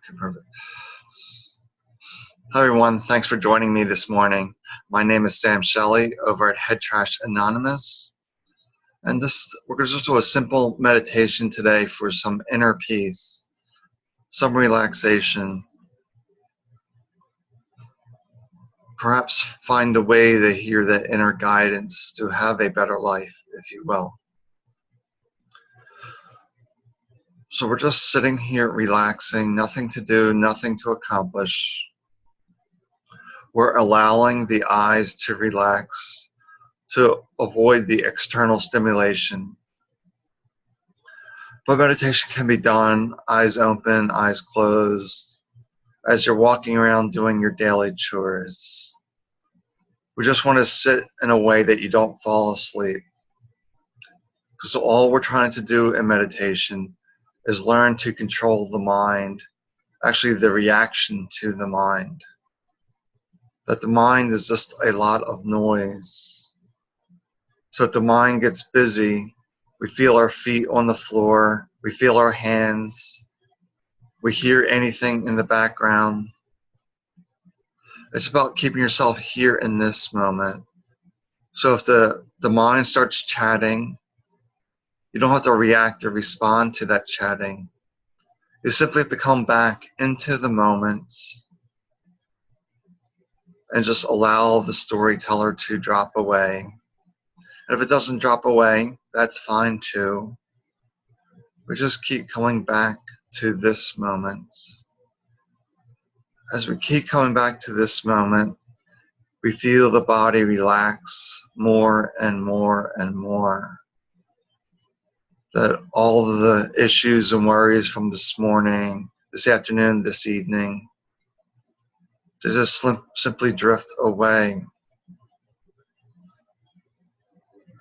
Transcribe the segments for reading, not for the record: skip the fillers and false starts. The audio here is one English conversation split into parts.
Okay, perfect. Hi everyone, thanks for joining me this morning. My name is Shelley over at Head Trash Anonymous. And we're going to just do a simple meditation today for some inner peace, some relaxation. Perhaps find a way to hear that inner guidance to have a better life, if you will. So we're just sitting here relaxing, nothing to do, nothing to accomplish. We're allowing the eyes to relax to avoid the external stimulation. But meditation can be done, eyes open, eyes closed, as you're walking around doing your daily chores. We just want to sit in a way that you don't fall asleep. Because all we're trying to do in meditation is learn to control the mind, actually the reaction to the mind. That the mind is just a lot of noise. So if the mind gets busy, we feel our feet on the floor, we feel our hands, we hear anything in the background. It's about keeping yourself here in this moment. So if the mind starts chatting, you don't have to react or respond to that chatting. You simply have to come back into the moment and just allow the storyteller to drop away. And if it doesn't drop away, that's fine too. We just keep coming back to this moment. As we keep coming back to this moment, we feel the body relax more and more and more. That all of the issues and worries from this morning, this afternoon, this evening, to just simply drift away.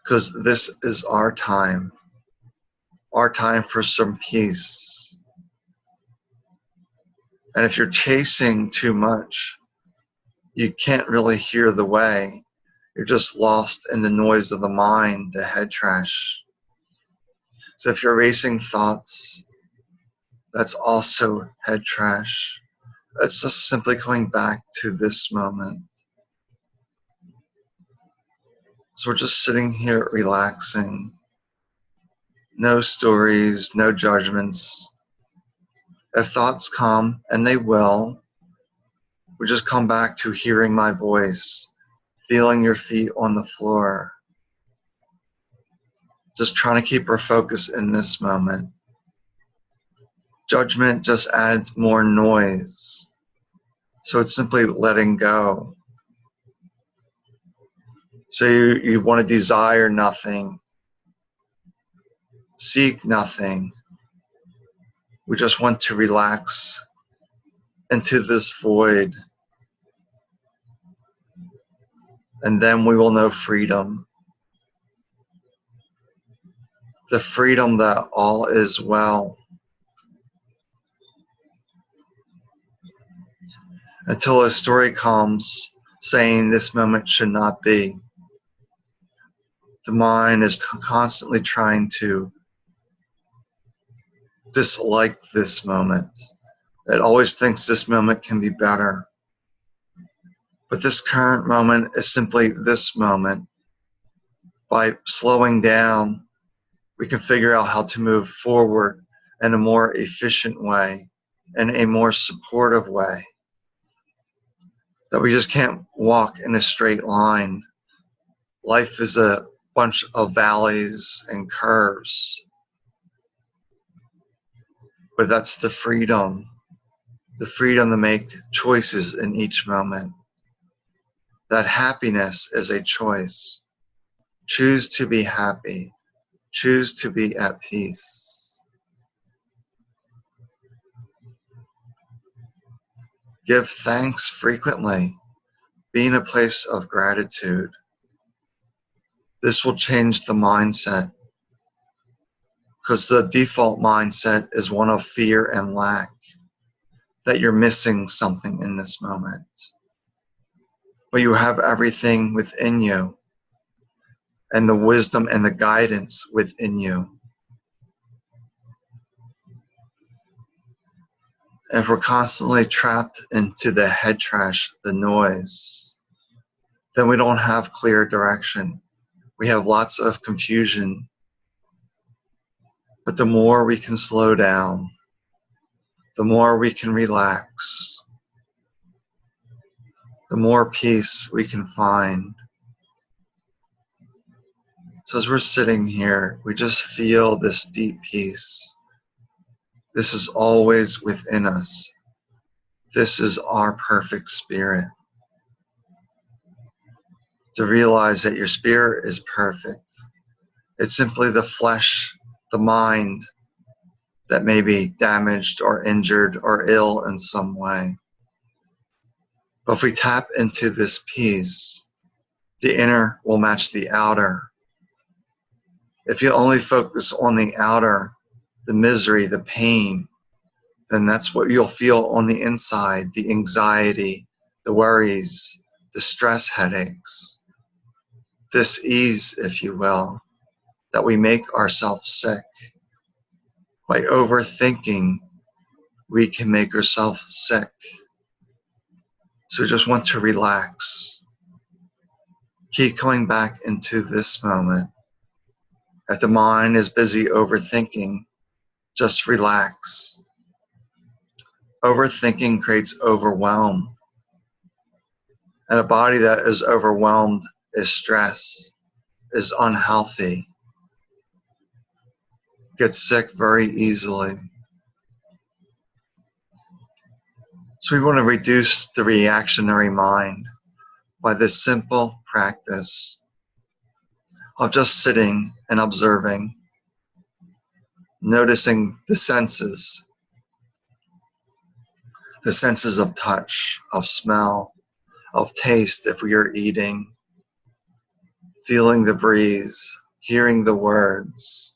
Because this is our time for some peace. And if you're chasing too much, you can't really hear the way. You're just lost in the noise of the mind, the head trash. So if you're racing thoughts, that's also head trash. It's just simply coming back to this moment. So we're just sitting here relaxing. No stories, no judgments. If thoughts come, and they will, we just come back to hearing my voice, feeling your feet on the floor. Just trying to keep our focus in this moment. Judgment just adds more noise. So it's simply letting go. So you want to desire nothing, seek nothing. We just want to relax into this void. And then we will know freedom. The freedom that all is well. Until a story comes saying this moment should not be. The mind is constantly trying to dislike this moment. It always thinks this moment can be better. But this current moment is simply this moment. By slowing down, we can figure out how to move forward in a more efficient way, in a more supportive way. That we just can't walk in a straight line. Life is a bunch of valleys and curves. But that's the freedom to make choices in each moment. That happiness is a choice. Choose to be happy. Choose to be at peace. Give thanks frequently. Be in a place of gratitude. This will change the mindset. Because the default mindset is one of fear and lack. That you're missing something in this moment. But you have everything within you. And the wisdom and the guidance within you. If we're constantly trapped into the head trash, the noise, then we don't have clear direction. We have lots of confusion. But the more we can slow down, the more we can relax, the more peace we can find. So as we're sitting here, we just feel this deep peace. This is always within us. This is our perfect spirit. To realize that your spirit is perfect. It's simply the flesh, the mind, that may be damaged or injured or ill in some way. But if we tap into this peace, the inner will match the outer. If you only focus on the outer, the misery, the pain, then that's what you'll feel on the inside, the anxiety, the worries, the stress headaches, dis-ease, if you will, that we make ourselves sick. By overthinking, we can make ourselves sick. So just want to relax. Keep coming back into this moment. If the mind is busy overthinking, just relax. Overthinking creates overwhelm. And a body that is overwhelmed is stressed, is unhealthy, gets sick very easily. So we want to reduce the reactionary mind by this simple practice of just sitting and observing, noticing the senses of touch, of smell, of taste if we are eating, feeling the breeze, hearing the words.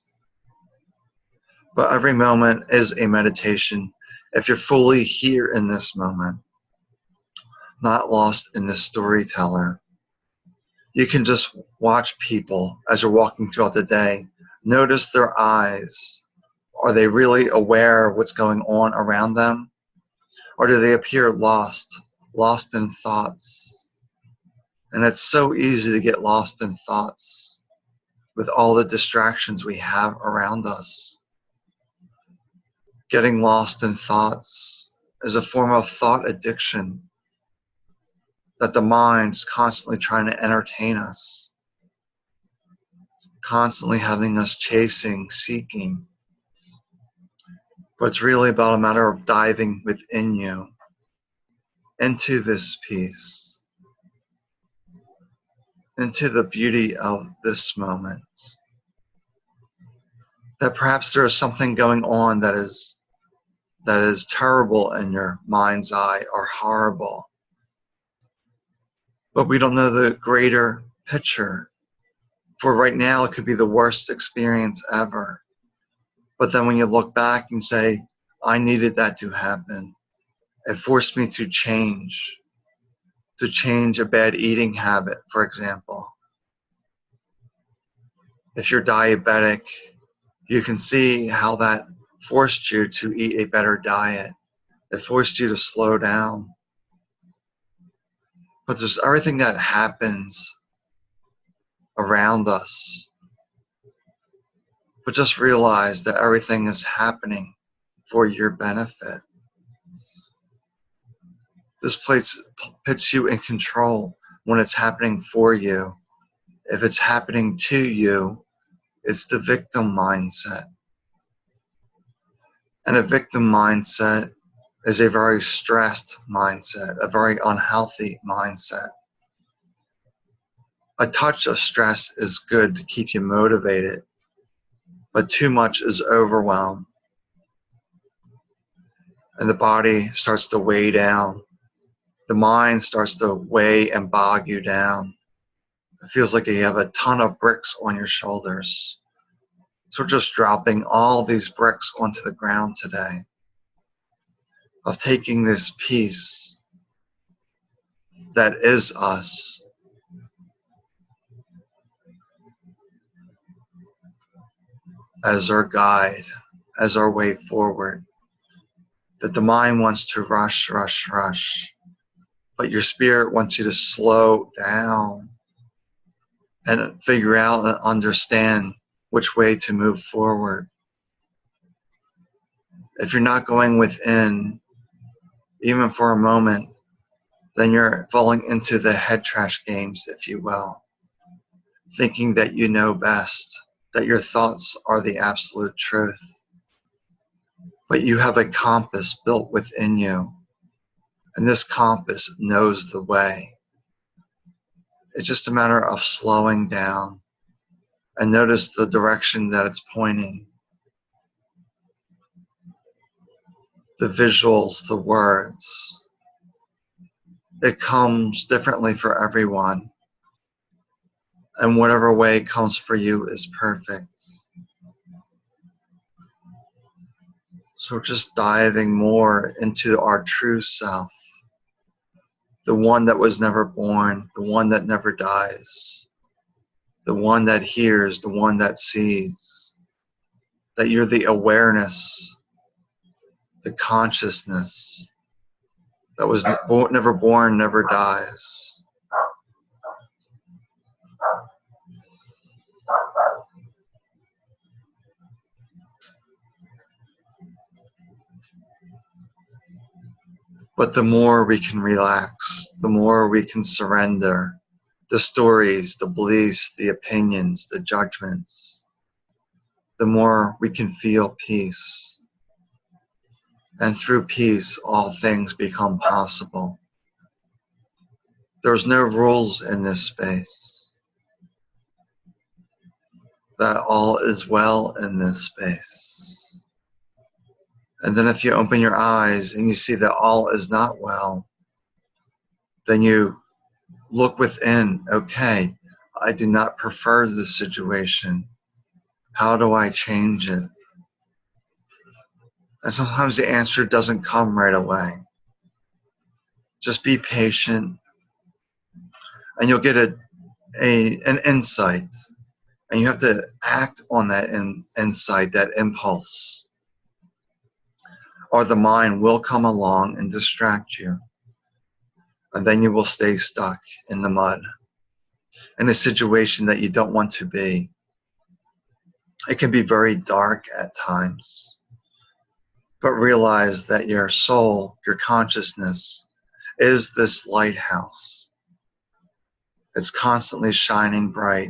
But every moment is a meditation if you're fully here in this moment, not lost in the storyteller. You can just watch people as you're walking throughout the day. Notice their eyes. Are they really aware of what's going on around them? Or do they appear lost in thoughts? And it's so easy to get lost in thoughts with all the distractions we have around us. Getting lost in thoughts is a form of thought addiction that the mind's constantly trying to entertain us, constantly having us chasing, seeking. But it's really about a matter of diving within you into this peace, into the beauty of this moment. That perhaps there is something going on that is terrible in your mind's eye or horrible. But we don't know the greater picture. For right now, it could be the worst experience ever. But then when you look back and say, I needed that to happen. It forced me to change a bad eating habit, for example. If you're diabetic, you can see how that forced you to eat a better diet. It forced you to slow down. But there's everything that happens around us. But just realize that everything is happening for your benefit. This place puts you in control when it's happening for you. If it's happening to you, it's the victim mindset. And a victim mindset is a very stressed mindset, a very unhealthy mindset. A touch of stress is good to keep you motivated, but too much is overwhelm. And the body starts to weigh down. The mind starts to weigh and bog you down. It feels like you have a ton of bricks on your shoulders. So we're just dropping all these bricks onto the ground today, of taking this peace that is us, as our guide, as our way forward. that the mind wants to rush, rush, rush, but your spirit wants you to slow down and figure out and understand which way to move forward. If you're not going within, even for a moment, then you're falling into the head trash games, if you will, thinking that you know best, that your thoughts are the absolute truth. But you have a compass built within you, and this compass knows the way. It's just a matter of slowing down and notice the direction that it's pointing. The visuals, the words. It comes differently for everyone, and whatever way comes for you is perfect. So we're just diving more into our true self, the one that was never born, the one that never dies, the one that hears, the one that sees, that you're the awareness, the consciousness that was never born, never dies. But the more we can relax, the more we can surrender the stories, the beliefs, the opinions, the judgments, the more we can feel peace. And through peace, all things become possible. There's no rules in this space. That all is well in this space. And then if you open your eyes and you see that all is not well, then you look within. Okay, I do not prefer this situation. How do I change it? And sometimes the answer doesn't come right away. Just be patient, and you'll get an insight. And you have to act on that insight, that impulse. Or the mind will come along and distract you. And then you will stay stuck in the mud, in a situation that you don't want to be. It can be very dark at times. But realize that your soul, your consciousness, is this lighthouse. It's constantly shining bright.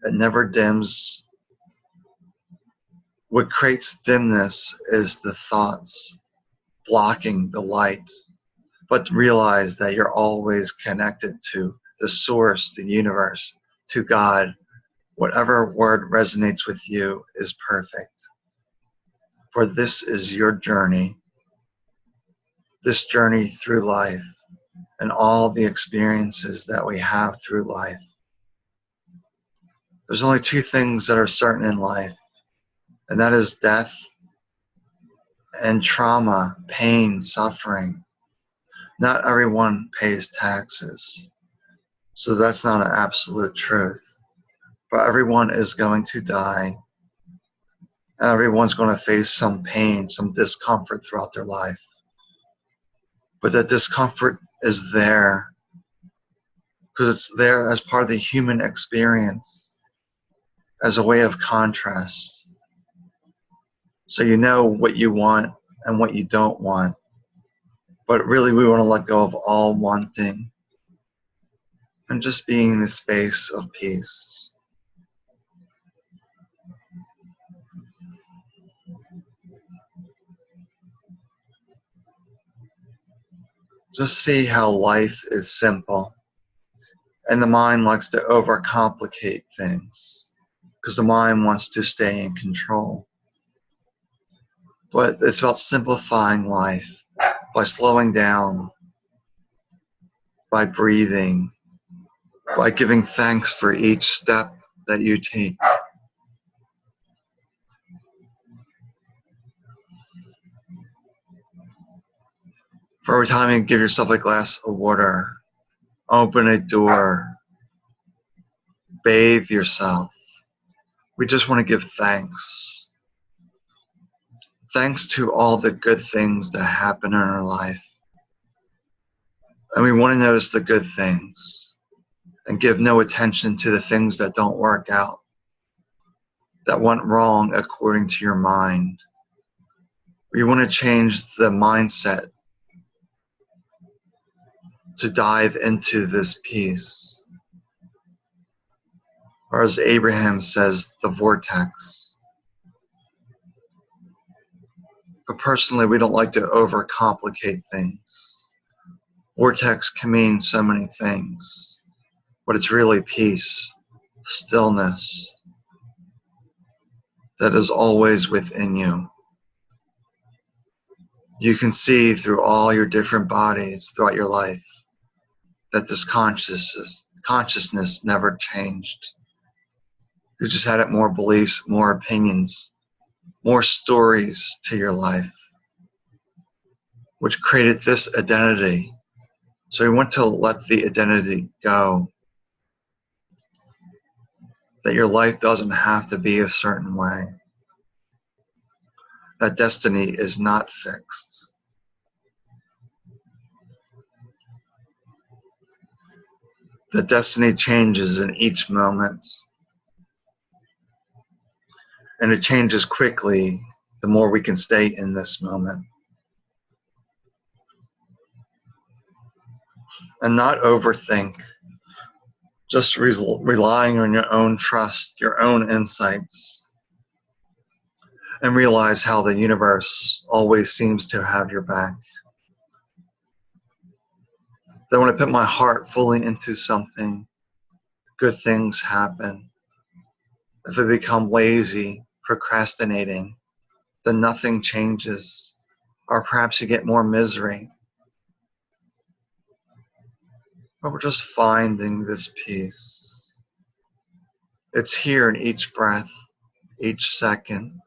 It never dims. What creates dimness is the thoughts blocking the light. But realize that you're always connected to the source, the universe, to God. Whatever word resonates with you is perfect. For this is your journey, this journey through life, and all the experiences that we have through life. There's only two things that are certain in life, and that is death and trauma, pain, suffering. Not everyone pays taxes, so that's not an absolute truth. But everyone is going to die, and everyone's going to face some pain, some discomfort throughout their life. But that discomfort is there because it's there as part of the human experience, as a way of contrast. So you know what you want and what you don't want. But really we want to let go of all wanting and just being in the space of peace. Just see how life is simple. And the mind likes to overcomplicate things because the mind wants to stay in control. But it's about simplifying life by slowing down, by breathing, by giving thanks for each step that you take. For every time you give yourself a glass of water, open a door, bathe yourself, we just want to give thanks. thanks to all the good things that happen in our life. And we want to notice the good things and give no attention to the things that don't work out, that went wrong according to your mind. We want to change the mindset to dive into this peace. Or as Abraham says, the vortex. But personally, we don't like to overcomplicate things. Vortex can mean so many things, but it's really peace, stillness, that is always within you. You can see through all your different bodies throughout your life that this consciousness never changed. You just added more beliefs, more opinions, more stories to your life, which created this identity. So you want to let the identity go, that your life doesn't have to be a certain way, that destiny is not fixed. The destiny changes in each moment, and it changes quickly the more we can stay in this moment. And not overthink, just relying on your own trust, your own insights, and realize how the universe always seems to have your back. That when I put my heart fully into something, good things happen. If I become lazy, procrastinating, then nothing changes, or perhaps you get more misery. But we're just finding this peace. It's here in each breath, each second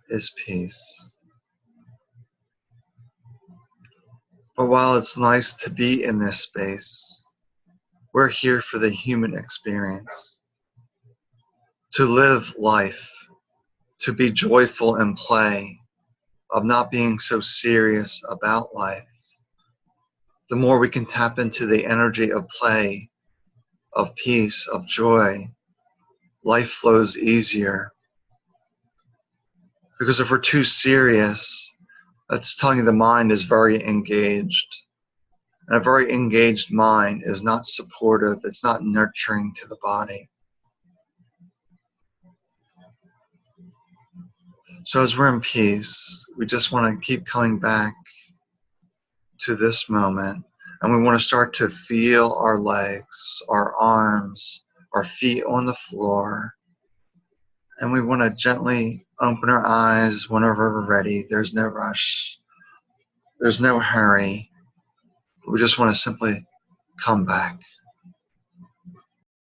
is peace. But while it's nice to be in this space, we're here for the human experience. To live life, to be joyful in play, of not being so serious about life. The more we can tap into the energy of play, of peace, of joy, life flows easier. Because if we're too serious, that's telling you the mind is very engaged. And a very engaged mind is not supportive, it's not nurturing to the body. So as we're in peace, we just want to keep coming back to this moment, and we want to start to feel our legs, our arms, our feet on the floor, and we want to gently open our eyes whenever we're ready. There's no rush, there's no hurry. We just want to simply come back.